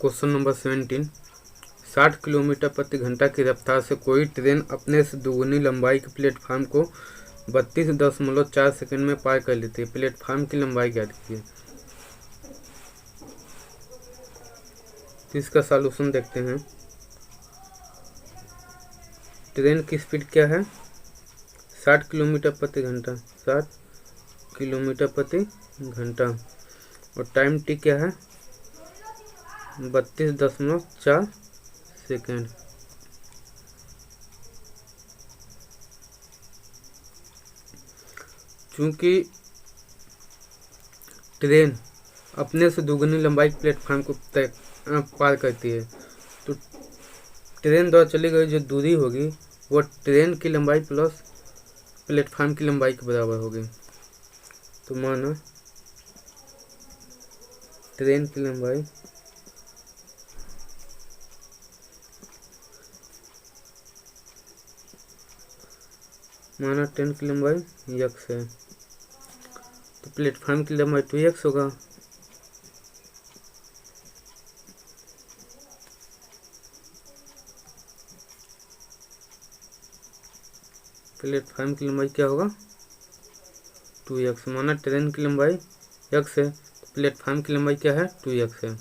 Question number 17। 60 kilometre प्रति घंटा की रफ्तार से कोई ट्रेन अपने से दोगुनी लंबाई के प्लेटफार्म को 32.4 सेकंड में पार कर लेती है। प्लेटफार्म की लंबाई ज्ञात कीजिए। तो इसका सॉल्यूशन देखते हैं। ट्रेन की स्पीड क्या है? 60 किलोमीटर प्रति घंटा, 60 किलोमीटर प्रति घंटा। और टाइम टी क्या है? 32.4 सेकेंड। चूंकि ट्रेन अपने से दोगुनी लंबाई प्लेटफार्म को पार करती है, तो ट्रेन द्वारा चली गई जो दूरी होगी वो ट्रेन की लंबाई प्लस प्लेटफार्म की लंबाई के बराबर होगी। तो माना ट्रेन की लंबाई ट्रेन की लंबाई x है, तो प्लेटफार्म की लंबाई 2x होगा। प्लेटफार्म की लंबाई क्या होगा? 2x। माना ट्रेन की लंबाई x है, तो प्लेटफार्म की लंबाई क्या है? 2x है।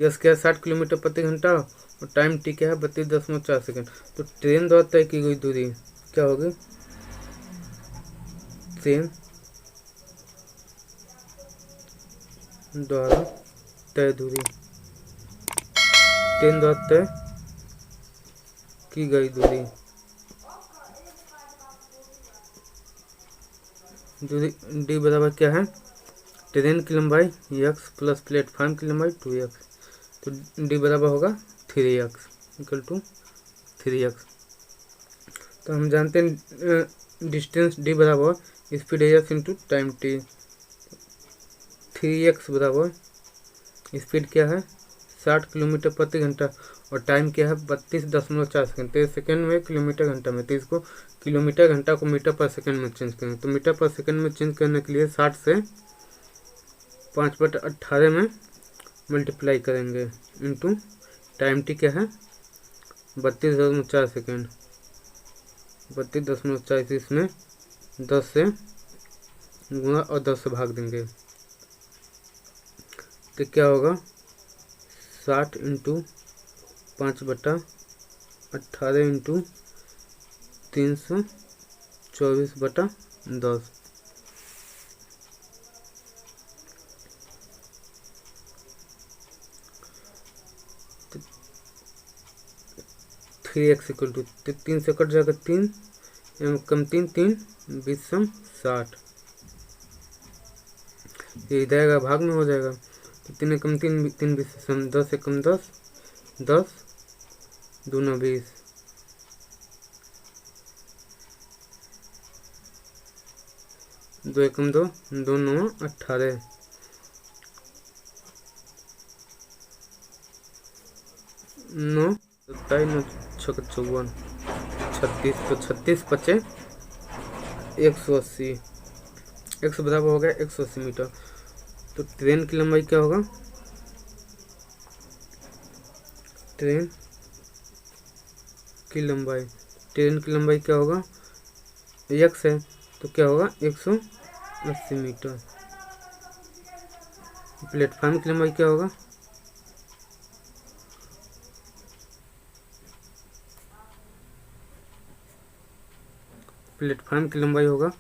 यस क्या है? 60 किलोमीटर प्रति घंटा और टाइम टी क्या है? 32.4 सेकेंड। तो ट्रेन द्वारा तय की गई दूरी क्या होगी? ट्रेन द्वारा तय दूरी, ट्रेन द्वारा तय की गई दूरी डी बराबर क्या है? ट्रेन की लंबाई x प्लस प्लेटफार्म की लंबाई 2x। तो डी बराबर होगा 3x इक्वल टू 3x। तो हम जानते हैं डिस्टेंस डी बराबर speed x into time T. 3x बराबर स्पीड क्या है? 60 किलोमीटर प्रति घंटा और टाइम क्या है? 32.4 सेकेंड। तो सेकेंड में किलोमीटर घंटा में, तो इसको किलोमीटर घंटा को मीटर पर सेकेंड में चेंज करेंगे। तो मीटर पर सेकेंड में चेंज करने के लिए 60 से 5/18 में मल्टीप्लाई करेंगे इंटू टाइम टी क्या है? 32.4 सेकेंड। 32.4 इसमें 10 से गुणा और 10 से भाग देंगे, तो क्या होगा? 60 इंटू 5/18 इंटू 324/10। तो 3x इक्वल टू 3 से कट जाएगा 3 कम 3 3 20 60। ये इधर भाग में हो जाएगा, तो 3 कम 3 3 20 10 से कम 10 10 दूना 20 2 एकम 2 2 9 18 9 27 9 6 54 36। तो 36 × 180 x बराबर हो गया 180 मीटर। तो ट्रेन की लंबाई क्या होगा? ट्रेन की लंबाई क्या होगा? x है, तो क्या होगा? 180 मीटर। प्लेटफार्म की लंबाई क्या होगा? प्लेटफार्म की लंबाई होगा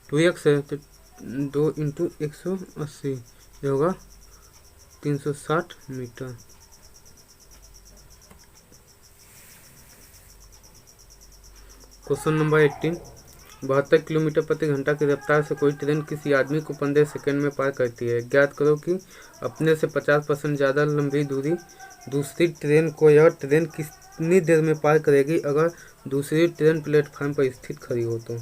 2x है, तो 2 इंटू 180 ये होगा 360 मीटर। Question number 18। 72 किलोमीटर प्रति घंटा की रफ्तार से कोई ट्रेन किसी आदमी को 15 सेकंड में पार करती है। ज्ञात करो कि अपने से 50% ज़्यादा लंबी दूरी दूसरी ट्रेन को यह ट्रेन कितनी देर में पार करेगी अगर दूसरी ट्रेन प्लेटफार्म पर स्थित खड़ी हो। तो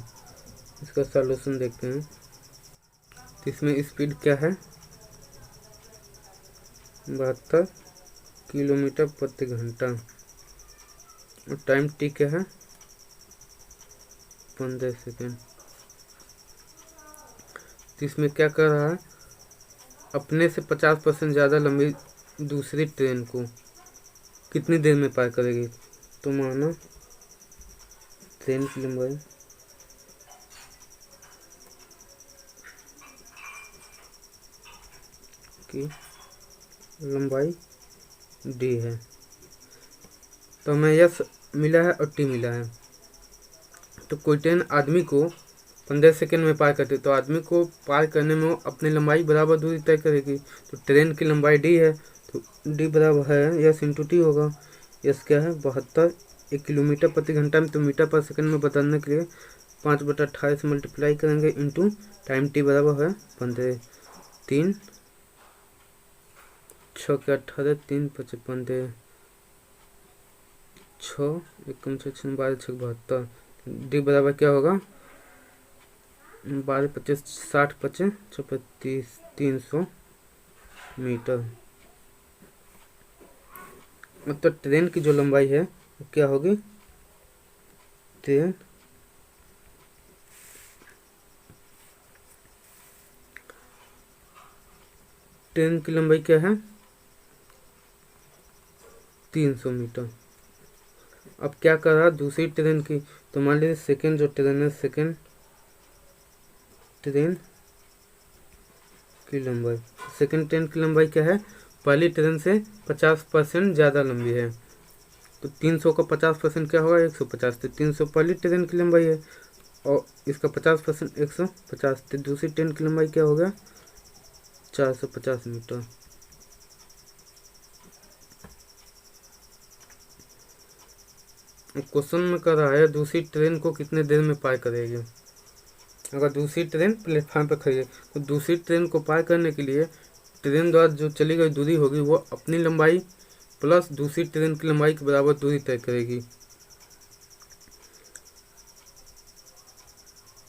इसका सॉल्यूशन देखते हैं। तो इसमें स्पीड क्या है? 72 किलोमीटर प्रति घंटा और टाइम टी क्या है? 15 सेकेंड। तो इसमें क्या कर रहा है? अपने से 50% ज़्यादा लंबी दूसरी ट्रेन को कितनी देर में पार करेगी। तो माना ट्रेन की लंबाई डी है, तो हमें यस मिला है और टी मिला है। तो कोई ट्रेन आदमी को 15 सेकंड में पार करती है, तो आदमी को पार करने में वो अपनी लंबाई बराबर दूरी तय करेगी। तो ट्रेन की लंबाई डी है, तो डी बराबर है यस इंटू टी होगा। यस क्या है 72 1 किलोमीटर प्रति घंटा में, तो मीटर पर सेकंड में बदलने के लिए 5/28 से मल्टीप्लाई करेंगे इंटू टाइम टी बराबर है 15। 3 6 के 18, 3 5 15, 6 1 6 12 6 72। डी बराबर क्या होगा 12 25 60 25 34 300 मीटर। मतलब ट्रेन की जो लंबाई है वो क्या होगी, ट्रेन की लंबाई क्या है 300 मीटर। अब क्या कर रहा दूसरी ट्रेन की, तो मान लीजिए सेकेंड जो ट्रेन है, सेकेंड ट्रेन की लंबाई, सेकेंड ट्रेन की लंबाई क्या है, पहली ट्रेन से 50% ज़्यादा लंबी है। तो 300 का 50% क्या होगा 150। तो 300 पहली ट्रेन की लंबाई है और इसका 50% 150। तो दूसरी ट्रेन की लंबाई क्या होगा 450 मीटर। क्वेश्चन में कर रहा है दूसरी ट्रेन को कितने देर में पार करेगी। अगर दूसरी ट्रेन प्लेटफार्म पर खड़ी है तो दूसरी ट्रेन को पार करने के लिए ट्रेन द्वारा जो चली गई दूरी होगी वो अपनी लंबाई प्लस दूसरी ट्रेन की लंबाई के बराबर दूरी तय करेगी।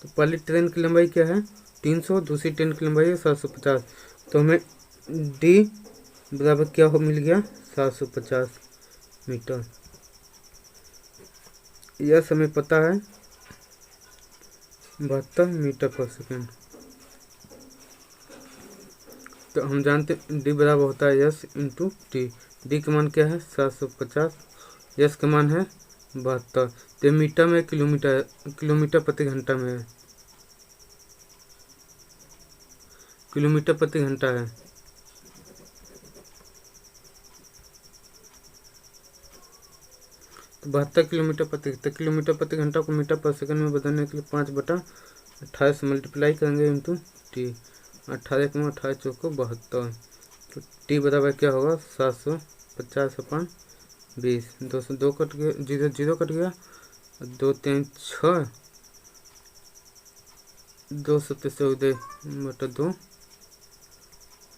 तो पहली ट्रेन की लंबाई क्या है 300, दूसरी ट्रेन की लंबाई है 750। तो हमें डी बराबर क्या हो मिल गया 750 मीटर। यह हमें पता है 72 मीटर पर सेकेंड। तो हम जानते हैं डी बराबर होता है यस इंटू टी। डी का मान क्या है 750, यस का मान है 72। तो मीटर में किलोमीटर प्रति घंटा में है, किलोमीटर प्रति घंटा है। तो 72 किलोमीटर प्रति घंटा को मीटर पर सेकंड में बदलने के लिए 5/28 मल्टीप्लाई करेंगे इंटू टी। 18 के 18 चौको 72। तो टी बराबर क्या होगा 750/20। 202 कट गया, 0 0 कट गया, 2 3 6, 2 7 14/2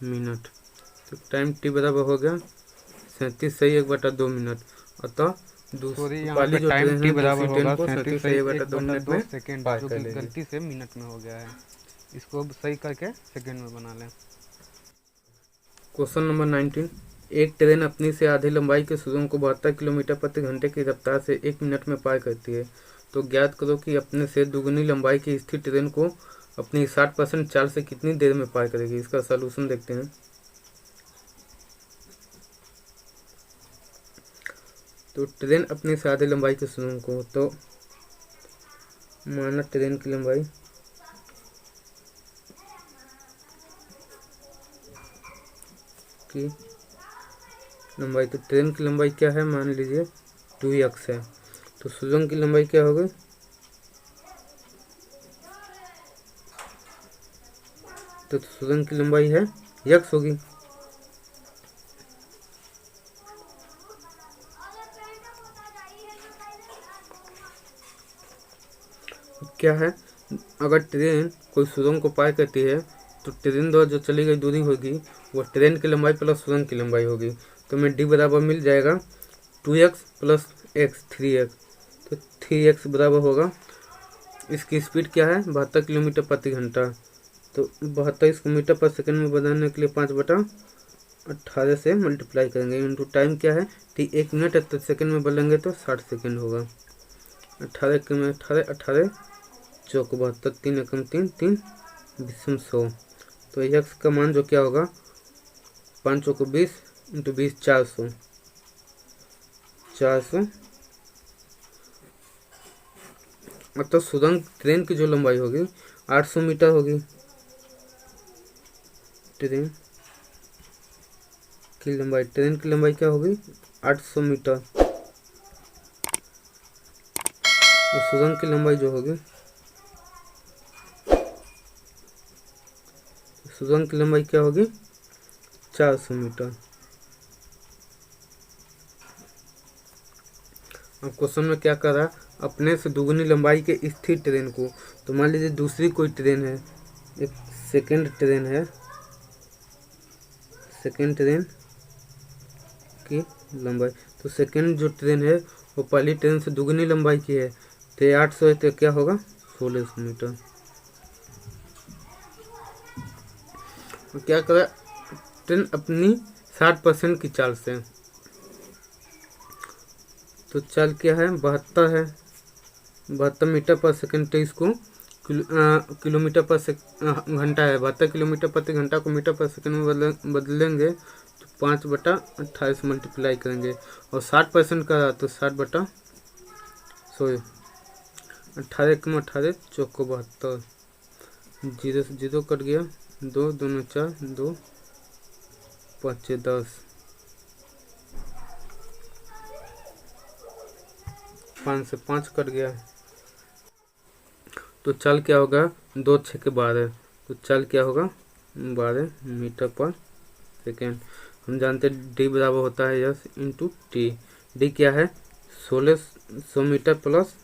मिनट। तो टाइम टी बराबर हो गया 37 सही 1/2 मिनट। अतः वाली जो ट्रेन है बराबर होगा 37 सही 1/2 मिनट में सेकेंड, पार जो कर कि लेगी। गलती से मिनट में हो गया है। इसको सही करके सेकेंड में बना लें। Question number 19। एक ट्रेन अपनी से आधी लंबाई के सुरंग को 72 किलोमीटर प्रति घंटे की रफ्तार से 1 मिनट में पार करती है। तो ज्ञात करो कि अपने से दुगुनी लंबाई की स्थिर ट्रेन को अपनी 60% चाल से कितनी देर में पार करेगी। इसका सलूशन देखते हैं। तो ट्रेन अपनी से आधी लंबाई के सुरंग को, तो माना ट्रेन की लंबाई तो ट्रेन की लंबाई क्या है मान लीजिए 2x है। तो सुरंग की लंबाई क्या होगी तो सुरंग की लंबाई है x होगी। क्या है अगर ट्रेन कोई सुरंग को पार करती है तो ट्रेन द्वारा जो चली गई दूरी होगी वो ट्रेन की लंबाई प्लस सुरंग की लंबाई होगी। तो हमें डी बराबर मिल जाएगा 2x प्लस x 3x। तो 3x बराबर होगा, इसकी स्पीड क्या है 72 किलोमीटर प्रति घंटा। तो 72 इसको मीटर पर सेकंड में बदलने के लिए 5/18 से मल्टीप्लाई करेंगे इंटू टाइम क्या है टी 1 मिनट है, तो सेकंड में बदलेंगे तो 60 सेकंड होगा। 18 के में 18 चौक 72, 3 एकम 3 3 विषम 100। तो x का मान जो क्या होगा 5 चौको 20 इंटू 20 400। 400, मतलब सुरंग ट्रेन की जो लंबाई होगी 800 मीटर होगी। ट्रेन की लंबाई क्या होगी 800 मीटर, और सुरंग की लंबाई जो होगी, सुरंग की लंबाई क्या होगी 400 मीटर। अब क्वेश्चन में क्या कर रहा है, अपने से दुगनी लंबाई के स्थिर ट्रेन को, तो मान लीजिए दूसरी कोई ट्रेन है, एक सेकंड ट्रेन है, सेकंड ट्रेन की लंबाई, तो सेकंड जो ट्रेन है वो पहली ट्रेन से दुगनी लंबाई की है, तो 800 है तो क्या होगा 1600 मीटर। तो क्या करा, ट्रेन अपनी 60% की चाल से, तो चाल क्या है 72 है, 72 मीटर पर सेकंड, तो इसको किलोमीटर पर घंटा है, 72 किलोमीटर प्रति घंटा को मीटर पर सेकंड में बदलेंगे तो 5/28 मल्टीप्लाई करेंगे, और 60% का रहा तो 60 सॉरी 18 कम 18 चौको 72, 0 से 0 कट गया, 2 2 4 2 5 10, 5 से 5 कट गया, तो चाल क्या होगा 2 6 के 12, तो चाल क्या होगा 12 मीटर पर सेकेंड। हम जानते हैं डी बराबर होता है यस इंटू टी। डी क्या है 1600 मीटर प्लस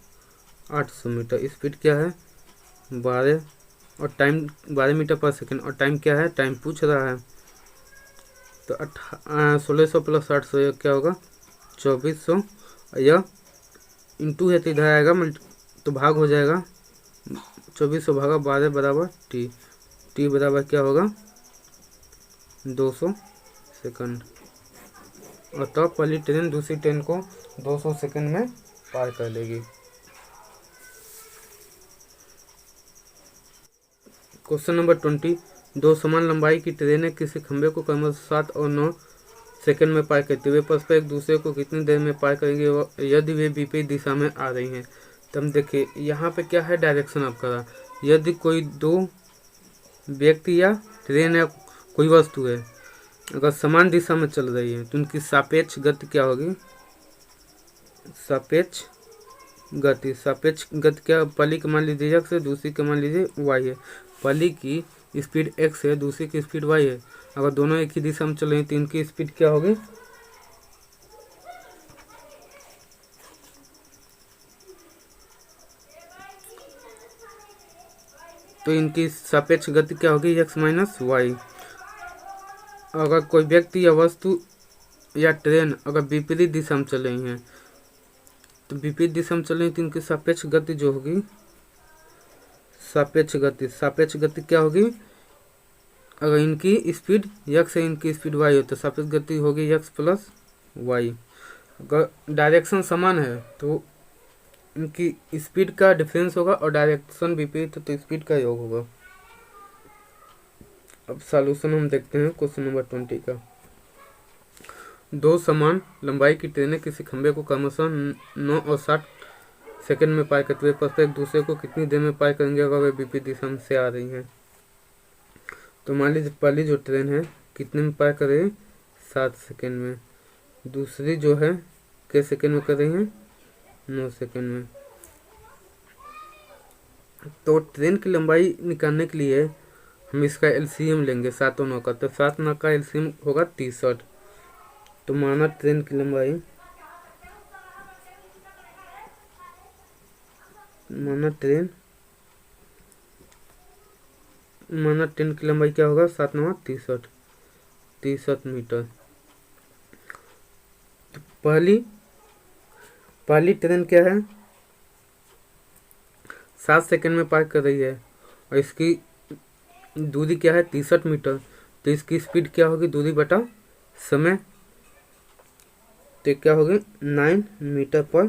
800 मीटर, स्पीड क्या है 12 और टाइम 12 मीटर पर सेकेंड, और टाइम क्या है, टाइम पूछ रहा है, तो 1600 प्लस 800 यह क्या होगा 2400, यह इंटू है तो इधर आएगा तो भाग हो जाएगा, 2400 भागा 12 बराबर टी, टी बराबर क्या होगा 200 सेकंड, और तब पहली ट्रेन दूसरी ट्रेन को 200 सेकंड में पार कर लेगी। क्वेश्चन नंबर 20, दो समान लंबाई की ट्रेनें किसी खंभे को क्रमशः 7 और 9 सेकंड में पार करते हुए परस्पर एक दूसरे को कितनी देर में पार करेंगे यदि वे विपरीत दिशा में आ रही हैं। तो हम देखिए यहाँ पे क्या है, डायरेक्शन आपका रहा, यदि कोई दो व्यक्ति या ट्रेन या कोई वस्तु है अगर समान दिशा में चल रही है तो उनकी सापेक्ष गति क्या होगी, सापेक्ष गति क्या, पहली का मान लीजिए x है, दूसरी का मान लीजिए y है, पहली की स्पीड x है, दूसरी की स्पीड y है, अगर दोनों एक ही दिशा में चल रही हैं तो इनकी स्पीड क्या होगी, तो इनकी सापेक्ष गति क्या होगी x माइनस वाई। अगर कोई व्यक्ति या वस्तु या ट्रेन अगर विपरीत दिशा में चल रही हैं तो विपरीत दिशा में चल रही तो इनकी सापेक्ष गति जो होगी, सापेक्ष गति क्या होगी, अगर इनकी स्पीड x है इनकी स्पीड y हो तो सापेक्ष गति होगी x प्लस वाई। अगर डायरेक्शन समान है तो इनकी स्पीड का डिफरेंस होगा, और डायरेक्शन विपरीत है तो स्पीड का योग होगा। अब सॉल्यूशन हम देखते हैं क्वेश्चन नंबर 20 का। दो समान लंबाई की ट्रेनें किसी खंभे को क्रमशः 9 और 60 सेकंड में पार करते हुए परस्पर एक दूसरे को कितनी देर में पार करेंगे अगर वे विपरीत दिशा में से आ रही हैं। तो मान लीजिए पहली जो ट्रेन है कितने में पार कर रही है 7 सेकंड में, दूसरी जो है कितने सेकंड में कर रही है 9 सेकंड में। तो ट्रेन की लंबाई निकालने के लिए हम इसका एलसीएम लेंगे 7 और 9 का, तो 7 9 का एलसीएम होगा 63। तो माना ट्रेन की लंबाई, माना ट्रेन की लंबाई क्या होगा 7 9 63 मीटर। तो पहली ट्रेन क्या है 7 सेकंड में पार कर रही है और इसकी दूरी क्या है 63 मीटर, तो इसकी स्पीड क्या होगी दूरी बटा समय, तो क्या होगी 9 मीटर पर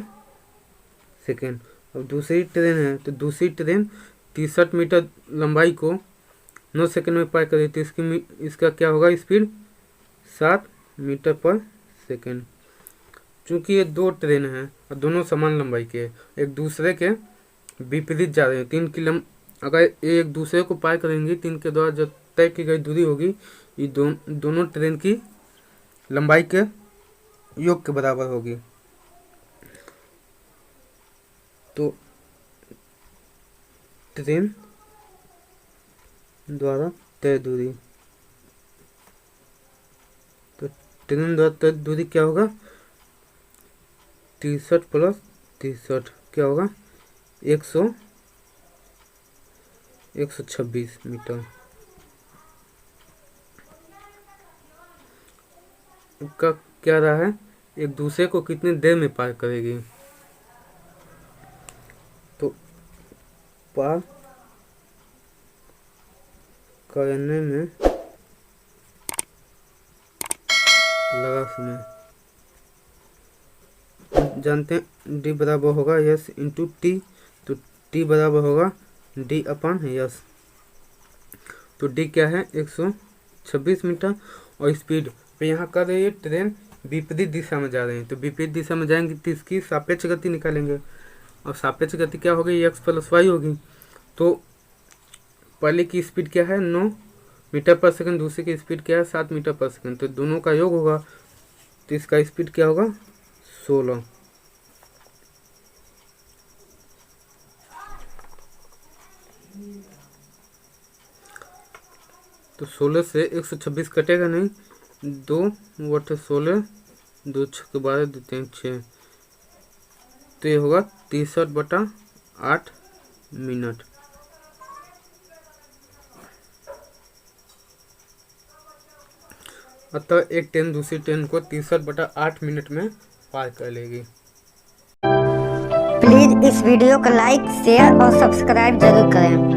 सेकेंड। अब दूसरी ट्रेन है तो दूसरी ट्रेन 63 मीटर लंबाई को 9 सेकंड में पार कर रही थी, इसका क्या होगा स्पीड 7 मीटर पर सेकेंड। चूँकि ये दो ट्रेन हैं और दोनों समान लंबाई के हैं, एक दूसरे के विपरीत जा रहे हैं, अगर ये एक दूसरे को पार करेंगी तो इनके द्वारा जो तय की गई दूरी होगी ये दोनों ट्रेन की लंबाई के योग के बराबर होगी। तो ट्रेन द्वारा तय दूरी, तो ट्रेन द्वारा तय दूरी क्या होगा, 63 प्लस 63 क्या होगा, 126 मीटर। का क्या रहा है, एक दूसरे को कितनी देर में पार करेगी, तो पार करने में लगा समय, जानते हैं डी बराबर होगा यस इंटू टी, तो टी बराबर होगा डी अपॉन यस। तो डी क्या है, 126 मीटर। और स्पीड पे यहाँ कर रही है ट्रेन विपरीत दिशा में जा रही है, तो विपरीत दिशा में जाएंगे तो इसकी सापेक्ष गति निकालेंगे, और सापेक्ष गति क्या होगी, एक्स प्लस वाई होगी। तो पहले की स्पीड क्या है 9 मीटर पर सेकंड, दूसरे की स्पीड क्या है 7 मीटर पर सेकंड, तो दोनों का योग होगा, तो इसका स्पीड क्या होगा 16। तो 16 से 126 कटेगा नहीं, 2 बटे 16, 2 छक्के 12, 2 3 6, तो ये होगा 63/8 मिनट। अतः एक ट्रेन दूसरी ट्रेन को 63/8 मिनट में पार कर लेगी। प्लीज़ इस वीडियो को लाइक, शेयर और सब्सक्राइब जरूर करें।